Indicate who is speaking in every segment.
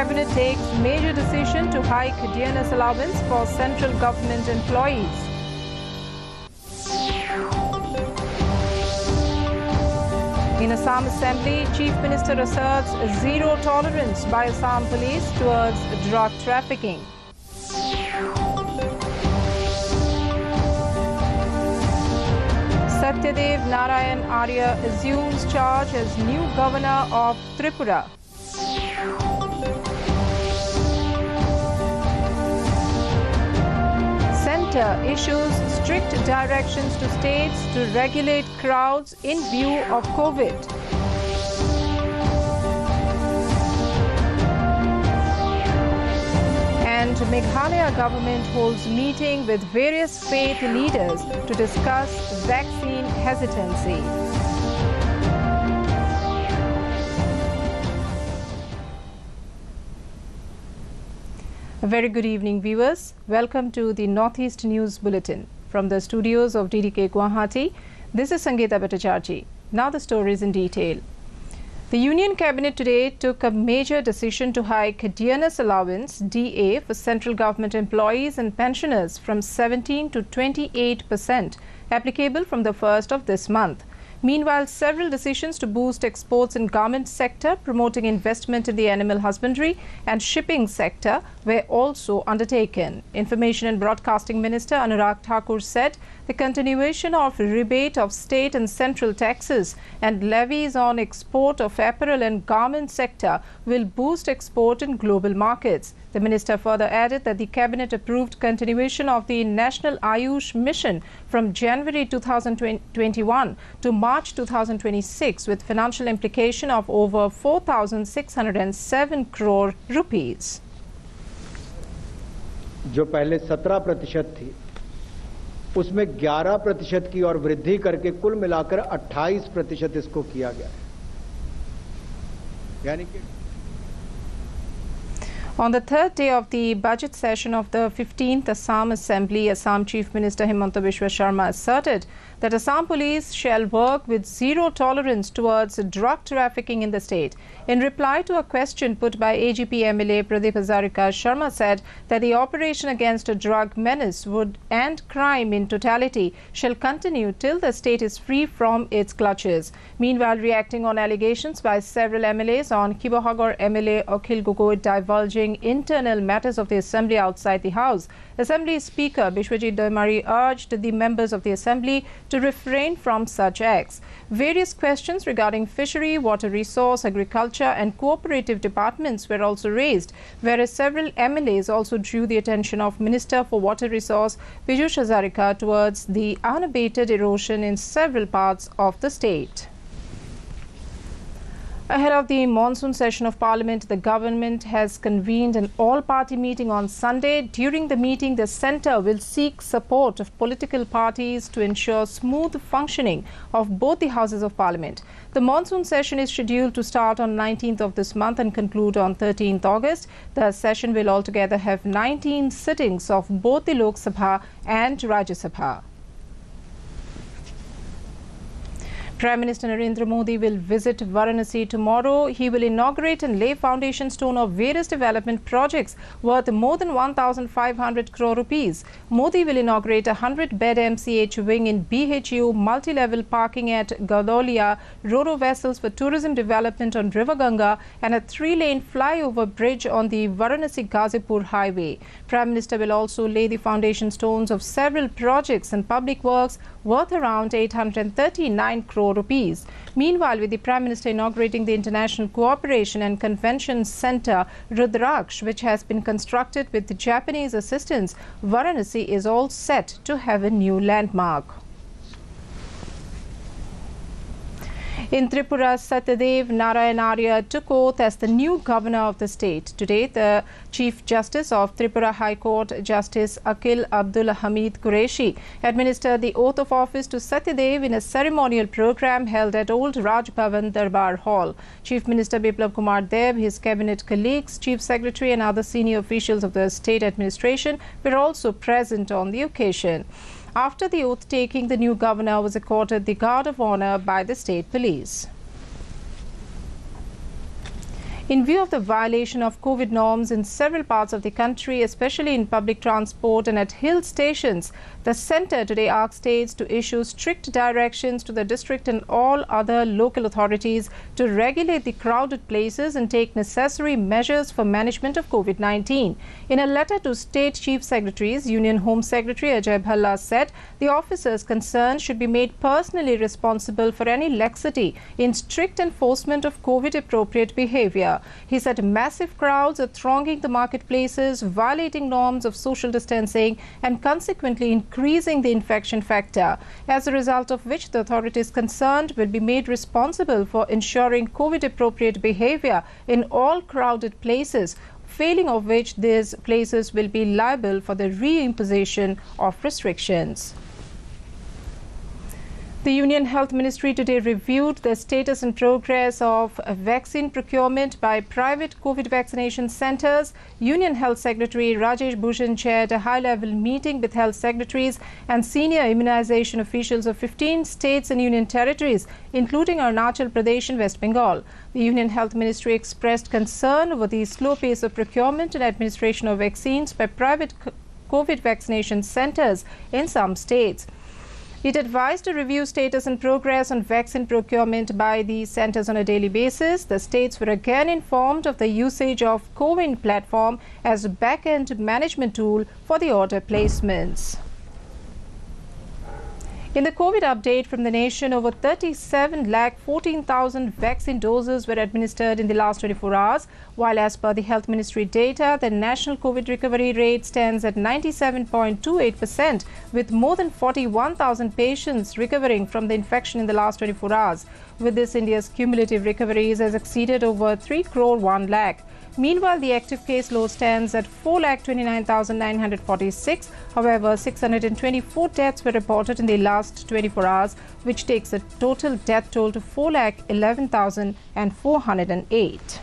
Speaker 1: Cabinet takes major decision to hike DNS allowance for central government employees. In Assam Assembly, Chief Minister asserts zero tolerance by Assam police towards drug trafficking. Satyadev Arya assumes charge as new governor of Tripura. Centre issues strict directions to states to regulate crowds in view of COVID. And Meghalaya government holds meeting with various faith leaders to discuss vaccine hesitancy. A very good evening, viewers. Welcome to the Northeast News Bulletin. From the studios of DDK Guwahati, this is Sangeeta Bhattacharjee. Now the stories in detail. The Union Cabinet today took a major decision to hike DNS allowance DA for central government employees and pensioners from 17 to 28%, applicable from the 1st of this month. Meanwhile, several decisions to boost exports in garment sector, promoting investment in the animal husbandry and shipping sector were also undertaken. Information and Broadcasting Minister Arunachal said the continuation of rebate of state and central taxes and levies on export of apparel and garment sector will boost export in global markets. The minister further added that the cabinet approved continuation of the National Ayush Mission from January 2021 to March 2026 with financial implication of over 4,607 crore rupees.
Speaker 2: जो पहले 17% थी उसमें 11% की और वृद्धि करके कुल मिलाकर 28% इसको किया गया है यानी कि
Speaker 1: On the third day of the budget session of the 15th Assam Assembly, Assam Chief Minister Himanta Biswa Sharma asserted that Assam police shall work with zero tolerance towards drug trafficking in the state. In reply to a question put by AGP MLA Pradeep Hazarika, Sharma said that the operation against a drug menace and crime in totality shall continue till the state is free from its clutches. Meanwhile, reacting on allegations by several MLAs on Kibohagor MLA Akhil Gogoi divulging internal matters of the Assembly outside the House, Assembly Speaker Bishwajit Doimari urged the members of the Assembly to refrain from such acts. Various questions regarding fishery, water resource, agriculture and cooperative departments were also raised, whereas several MLAs also drew the attention of Minister for Water Resource Piyush Hazarika towards the unabated erosion in several parts of the state. Ahead of the monsoon session of Parliament, the government has convened an all-party meeting on Sunday. During the meeting, the centre will seek support of political parties to ensure smooth functioning of both the houses of Parliament. The monsoon session is scheduled to start on 19th of this month and conclude on 13th August. The session will altogether have 19 sittings of both the Lok Sabha and Rajya Sabha. Prime Minister Narendra Modi will visit Varanasi tomorrow. He will inaugurate and lay foundation stone of various development projects worth more than 1,500 crore rupees. Modi will inaugurate a 100-bed MCH wing in BHU, multi-level parking at Gadolia, Ro-Ro vessels for tourism development on River Ganga, and a 3-lane flyover bridge on the Varanasi-Ghazipur highway. Prime Minister will also lay the foundation stones of several projects and public works worth around 839 crore rupees. Meanwhile, with the Prime Minister inaugurating the International Cooperation and Convention Centre Rudraksh, which has been constructed with Japanese assistance, Varanasi is all set to have a new landmark. In Tripura, Satyadev Arya took oath as the new governor of the state. Today, the Chief Justice of Tripura High Court, Justice Akil Abdul Hamid Qureshi, administered the oath of office to Satyadev in a ceremonial program held at Old Raj Bhavan Darbar Hall. Chief Minister Biplav Kumar Deb, his cabinet colleagues, Chief Secretary and other senior officials of the state administration were also present on the occasion. After the oath-taking, the new governor was accorded the Guard of Honour by the State Police. In view of the violation of COVID norms in several parts of the country, especially in public transport and at hill stations, the centre today asked states to issue strict directions to the district and all other local authorities to regulate the crowded places and take necessary measures for management of COVID-19. In a letter to state chief secretaries, Union Home Secretary Ajay Bhalla said the officers concerned should be made personally responsible for any laxity in strict enforcement of COVID-appropriate behaviour. He said massive crowds are thronging the marketplaces, violating norms of social distancing and consequently increasing the infection factor, as a result of which the authorities concerned will be made responsible for ensuring COVID-appropriate behaviour in all crowded places, failing of which these places will be liable for the reimposition of restrictions. The Union Health Ministry today reviewed the status and progress of vaccine procurement by private COVID vaccination centres. Union Health Secretary Rajesh Bhushan chaired a high-level meeting with health secretaries and senior immunisation officials of 15 states and union territories, including Arunachal Pradesh and West Bengal. The Union Health Ministry expressed concern over the slow pace of procurement and administration of vaccines by private COVID vaccination centres in some states. It advised to review status and progress on vaccine procurement by the centres on a daily basis. The states were again informed of the usage of CoWIN platform as a back-end management tool for the order placements. In the COVID update from the nation, over 37,14,000 vaccine doses were administered in the last 24 hours, while as per the Health Ministry data, the national COVID recovery rate stands at 97.28%, with more than 41,000 patients recovering from the infection in the last 24 hours. With this, India's cumulative recoveries has exceeded over 3 crore 1 lakh. Meanwhile, the active case load stands at 4,29,946. However, 624 deaths were reported in the last 24 hours, which takes the total death toll to 4,11,408.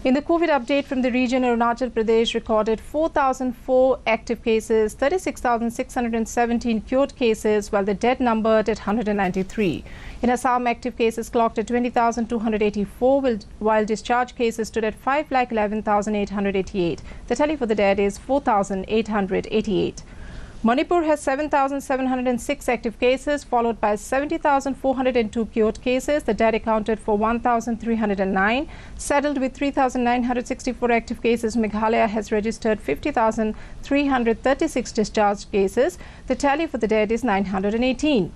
Speaker 1: In the COVID update from the region, Arunachal Pradesh recorded 4,004 active cases, 36,617 cured cases, while the dead numbered at 193. In Assam, active cases clocked at 20,284, while discharge cases stood at 5,11,888. The tally for the dead is 4,888. Manipur has 7,706 active cases, followed by 70,402 cured cases. The dead accounted for 1,309. Settled with 3,964 active cases, Meghalaya has registered 50,336 discharged cases. The tally for the dead is 918.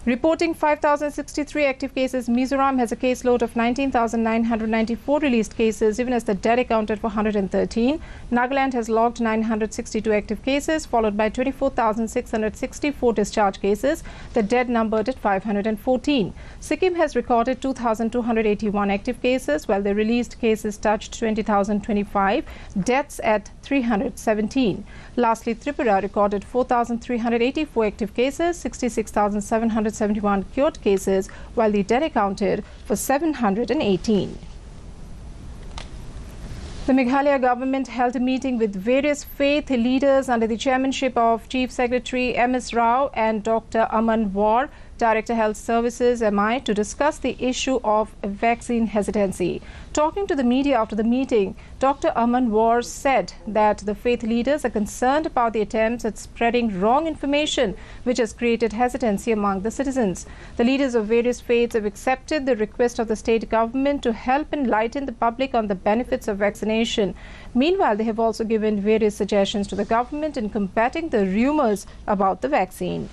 Speaker 1: Reporting 5,063 active cases, Mizoram has a caseload of 19,994 released cases, even as the dead accounted for 113. Nagaland has logged 962 active cases, followed by 24,664 discharge cases. The dead numbered at 514. Sikkim has recorded 2,281 active cases, while the released cases touched 20,025. Deaths at 317. Lastly, Tripura recorded 4,384 active cases, 66,771 cured cases, while the dead accounted for 718. The Meghalaya government held a meeting with various faith leaders under the chairmanship of Chief Secretary M.S. Rao and Dr. Aman War, Director Health Services MI, to discuss the issue of vaccine hesitancy. Talking to the media after the meeting, Dr. Aman War said that the faith leaders are concerned about the attempts at spreading wrong information, which has created hesitancy among the citizens. The leaders of various faiths have accepted the request of the state government to help enlighten the public on the benefits of vaccination. Meanwhile, they have also given various suggestions to the government in combating the rumours about the vaccine.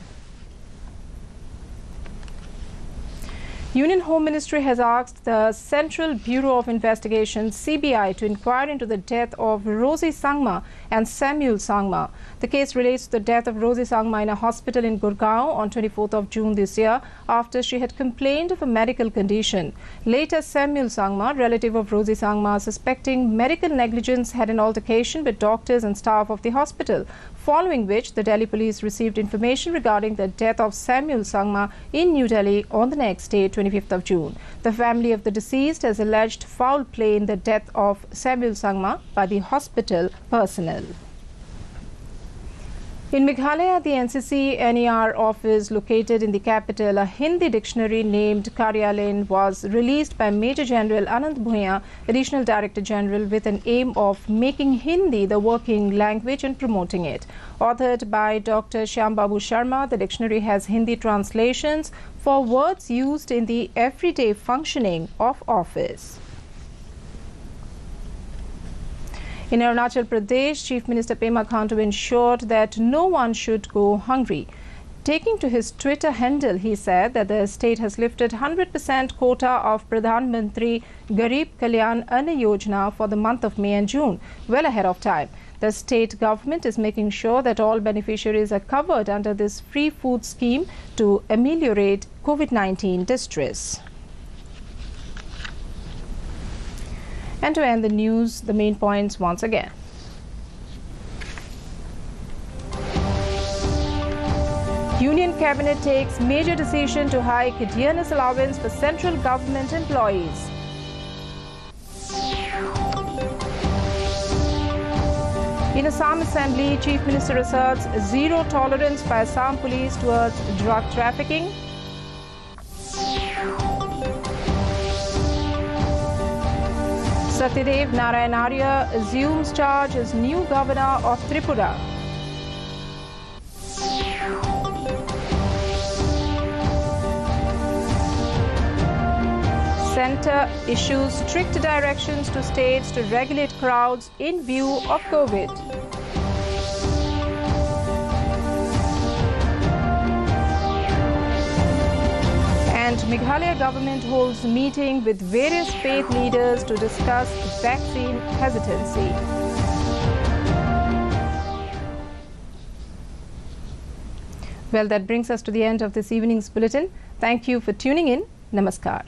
Speaker 1: Union Home Ministry has asked the Central Bureau of Investigation (CBI) to inquire into the death of Rosie Sangma and Samuel Sangma. The case relates to the death of Rosie Sangma in a hospital in Gurgaon on 24th of June this year after she had complained of a medical condition. Later, Samuel Sangma, relative of Rosie Sangma, suspecting medical negligence, had an altercation with doctors and staff of the hospital, following which the Delhi police received information regarding the death of Samuel Sangma in New Delhi on the next day, 25th of June. The family of the deceased has alleged foul play in the death of Samuel Sangma by the hospital personnel. In Meghalaya, the NCC NER office located in the capital, a Hindi dictionary named Karyalayan was released by Major General Anand Bhuiyan, Additional Director General, with an aim of making Hindi the working language and promoting it. Authored by Dr. Shyam Babu Sharma, the dictionary has Hindi translations for words used in the everyday functioning of office. In Arunachal Pradesh, Chief Minister Pema Khandu ensured that no one should go hungry. Taking to his Twitter handle, he said that the state has lifted 100% quota of Pradhan Mantri Garib Kalyan Anna Yojana for the month of May and June, well ahead of time. The state government is making sure that all beneficiaries are covered under this free food scheme to ameliorate COVID-19 distress. And to end the news, the main points once again. Union Cabinet takes major decision to hike DNS allowance for central government employees. In Assam Assembly, Chief Minister asserts zero tolerance by Assam police towards drug trafficking. Satyadev Arya assumes charge as new governor of Tripura. Centre issues strict directions to states to regulate crowds in view of COVID. And Meghalaya government holds meeting with various faith leaders to discuss vaccine hesitancy. Well, that brings us to the end of this evening's bulletin. Thank you for tuning in. Namaskar.